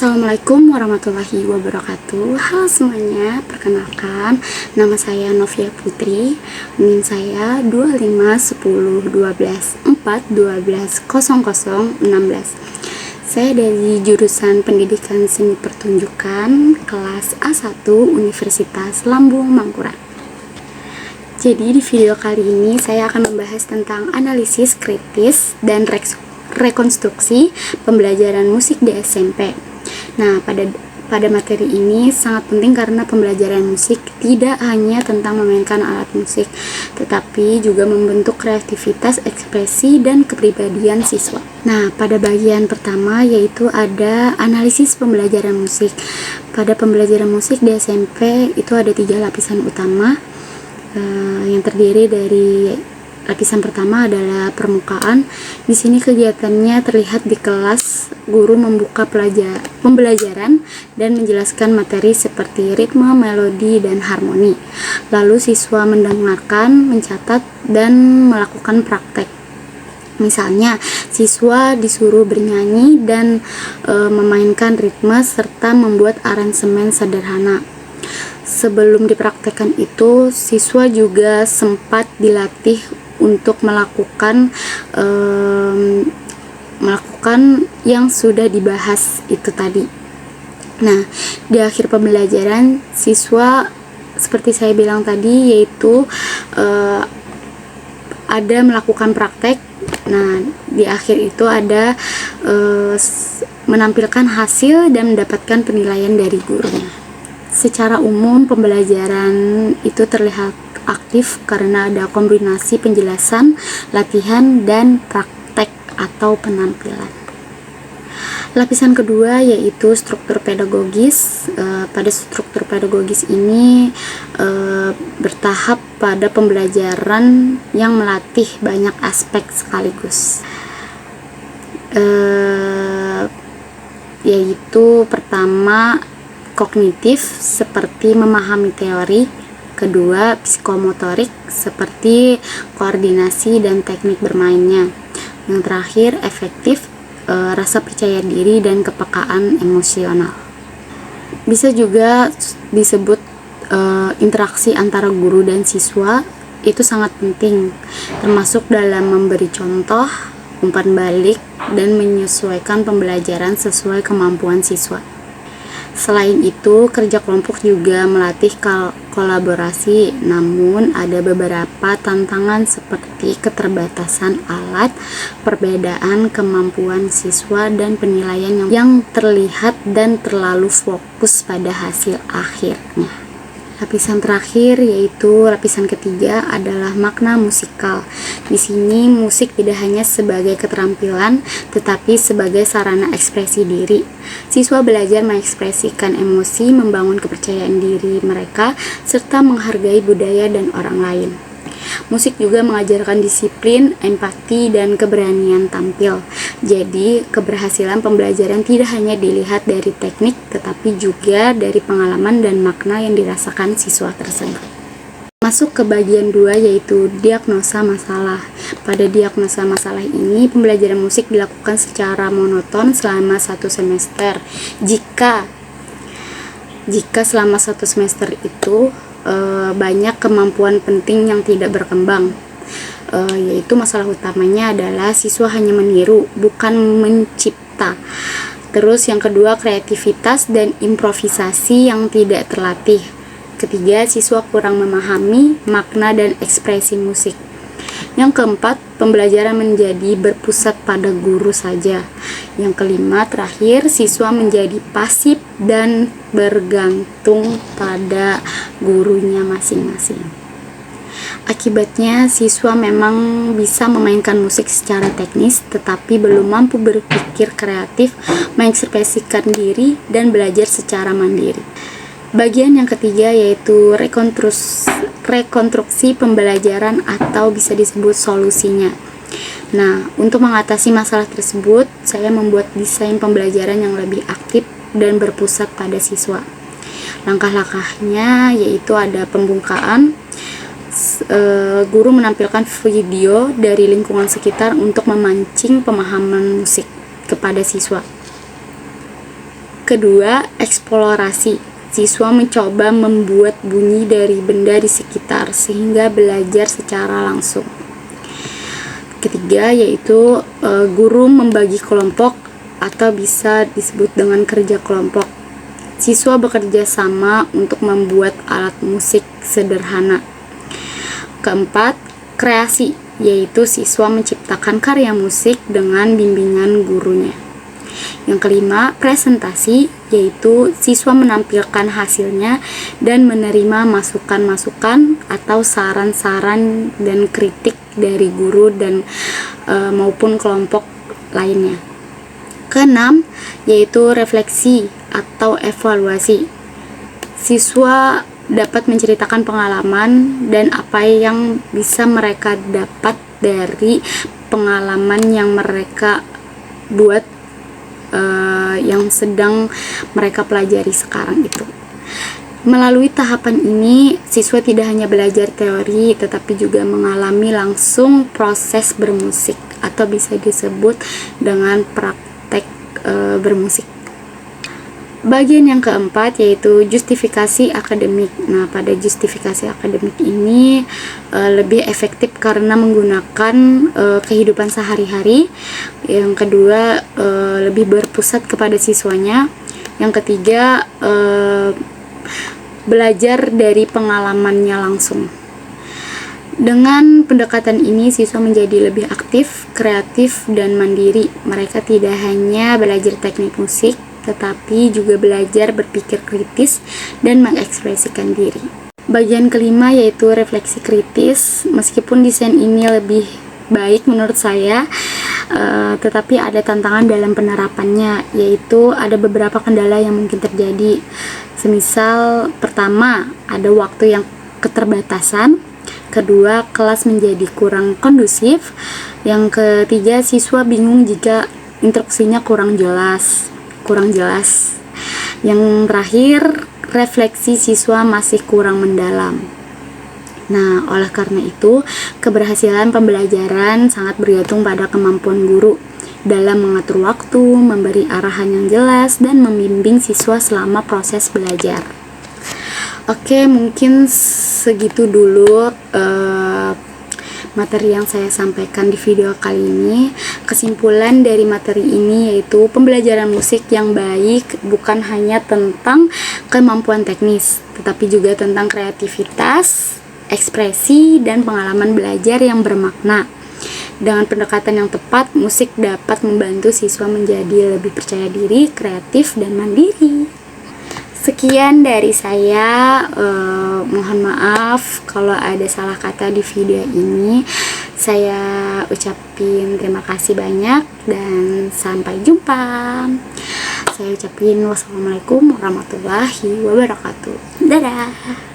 Assalamualaikum warahmatullahi wabarakatuh. Halo semuanya, perkenalkan nama saya Novia Putri. NIM saya 25101214120016. Saya dari jurusan Pendidikan Seni Pertunjukan kelas A1 Universitas Lambung Mangkurat. Jadi di video kali ini saya akan membahas tentang analisis kritis dan rekonstruksi pembelajaran musik di SMP. Nah, pada materi ini sangat penting karena pembelajaran musik tidak hanya tentang memainkan alat musik, tetapi juga membentuk kreativitas, ekspresi, dan kepribadian siswa. Nah, pada bagian pertama yaitu ada analisis pembelajaran musik. Pada pembelajaran musik di SMP itu ada 3 lapisan utama, yang terdiri dari lapisan pertama adalah permukaan. Di sini kegiatannya terlihat di kelas, guru membuka pembelajaran dan menjelaskan materi seperti ritme, melodi, dan harmoni. Lalu siswa mendengarkan, mencatat, dan melakukan praktek. Misalnya, siswa disuruh bernyanyi dan memainkan ritme serta membuat aransemen sederhana. Sebelum dipraktekkan itu, siswa juga sempat dilatih untuk melakukan yang sudah dibahas itu tadi. Nah, di akhir pembelajaran siswa seperti saya bilang tadi yaitu ada melakukan praktek. Nah, di akhir itu ada menampilkan hasil dan mendapatkan penilaian dari gurunya. Secara umum pembelajaran itu terlihat aktif karena ada kombinasi penjelasan, latihan, dan praktek atau penampilan. Lapisan kedua yaitu struktur pedagogis. Pada struktur pedagogis ini bertahap pada pembelajaran yang melatih banyak aspek sekaligus, yaitu pertama kognitif seperti memahami teori, kedua psikomotorik seperti koordinasi dan teknik bermainnya, yang terakhir efektif, rasa percaya diri dan kepekaan emosional. Bisa juga disebut interaksi antara guru dan siswa itu sangat penting, termasuk dalam memberi contoh, umpan balik, dan menyesuaikan pembelajaran sesuai kemampuan siswa. Selain itu, kerja kelompok juga melatih kolaborasi, namun ada beberapa tantangan seperti keterbatasan alat, perbedaan kemampuan siswa, dan penilaian yang terlihat dan terlalu fokus pada hasil akhirnya. Lapisan terakhir yaitu lapisan ketiga adalah makna musikal. Di sini musik tidak hanya sebagai keterampilan, tetapi sebagai sarana ekspresi diri. Siswa belajar mengekspresikan emosi, membangun kepercayaan diri mereka, serta menghargai budaya dan orang lain. Musik juga mengajarkan disiplin, empati, dan keberanian tampil. Jadi, keberhasilan pembelajaran tidak hanya dilihat dari teknik, tetapi juga dari pengalaman dan makna yang dirasakan siswa tersebut. Masuk ke bagian 2 yaitu diagnosa masalah. Pada diagnosa masalah ini, pembelajaran musik dilakukan secara monoton selama 1 semester. Jika selama 1 semester itu banyak kemampuan penting yang tidak berkembang, yaitu masalah utamanya adalah siswa hanya meniru, bukan mencipta. Terus yang kedua, kreativitas dan improvisasi yang tidak terlatih. Ketiga, siswa kurang memahami makna dan ekspresi musik. Yang keempat, pembelajaran menjadi berpusat pada guru saja. Yang kelima, terakhir, siswa menjadi pasif dan bergantung pada gurunya masing-masing. Akibatnya, siswa memang bisa memainkan musik secara teknis, tetapi belum mampu berpikir kreatif, mengekspresikan diri, dan belajar secara mandiri. Bagian yang ketiga yaitu rekonstruksi pembelajaran atau bisa disebut solusinya. Nah, untuk mengatasi masalah tersebut, saya membuat desain pembelajaran yang lebih aktif dan berpusat pada siswa. Langkah-langkahnya yaitu ada pembukaan, guru menampilkan video dari lingkungan sekitar untuk memancing pemahaman musik kepada siswa. Kedua, eksplorasi. Siswa mencoba membuat bunyi dari benda di sekitar sehingga belajar secara langsung. Ketiga, yaitu guru membagi kelompok atau bisa disebut dengan kerja kelompok. Siswa bekerja sama untuk membuat alat musik sederhana. Keempat, kreasi, yaitu siswa menciptakan karya musik dengan bimbingan gurunya. Yang kelima, presentasi, yaitu siswa menampilkan hasilnya dan menerima masukan-masukan atau saran-saran dan kritik dari guru dan maupun kelompok lainnya. Keenam, yaitu refleksi atau evaluasi. Siswa dapat menceritakan pengalaman dan apa yang bisa mereka dapat dari pengalaman yang mereka buat yang sedang mereka pelajari sekarang itu. Melalui tahapan ini, siswa tidak hanya belajar teori tetapi juga mengalami langsung proses bermusik atau bisa disebut dengan praktek bermusik. Bagian yang keempat yaitu justifikasi akademik. Nah, pada justifikasi akademik ini lebih efektif karena menggunakan kehidupan sehari-hari. Yang kedua, lebih berpusat kepada siswanya. Yang ketiga, belajar dari pengalamannya langsung. Dengan pendekatan ini, siswa menjadi lebih aktif, kreatif, dan mandiri. Mereka tidak hanya belajar teknik musik, tetapi juga belajar berpikir kritis dan mengekspresikan diri. Bagian kelima yaitu refleksi kritis. Meskipun desain ini lebih baik menurut saya, tetapi ada tantangan dalam penerapannya, yaitu ada beberapa kendala yang mungkin terjadi. Semisal, pertama, ada waktu yang keterbatasan. Kedua, kelas menjadi kurang kondusif. Yang ketiga, siswa bingung jika instruksinya kurang jelas. Yang terakhir, refleksi siswa masih kurang mendalam. Nah, oleh karena itu, keberhasilan pembelajaran sangat bergantung pada kemampuan guru dalam mengatur waktu, memberi arahan yang jelas, dan membimbing siswa selama proses belajar. Oke, mungkin segitu dulu materi yang saya sampaikan di video kali ini. Kesimpulan dari materi ini yaitu pembelajaran musik yang baik bukan hanya tentang kemampuan teknis, tetapi juga tentang kreativitas, ekspresi, dan pengalaman belajar yang bermakna. Dengan pendekatan yang tepat, musik dapat membantu siswa menjadi lebih percaya diri, kreatif, dan mandiri. Sekian dari saya, mohon maaf kalau ada salah kata di video ini. Saya ucapin terima kasih banyak dan sampai jumpa. Saya ucapin wassalamualaikum warahmatullahi wabarakatuh. Dadah.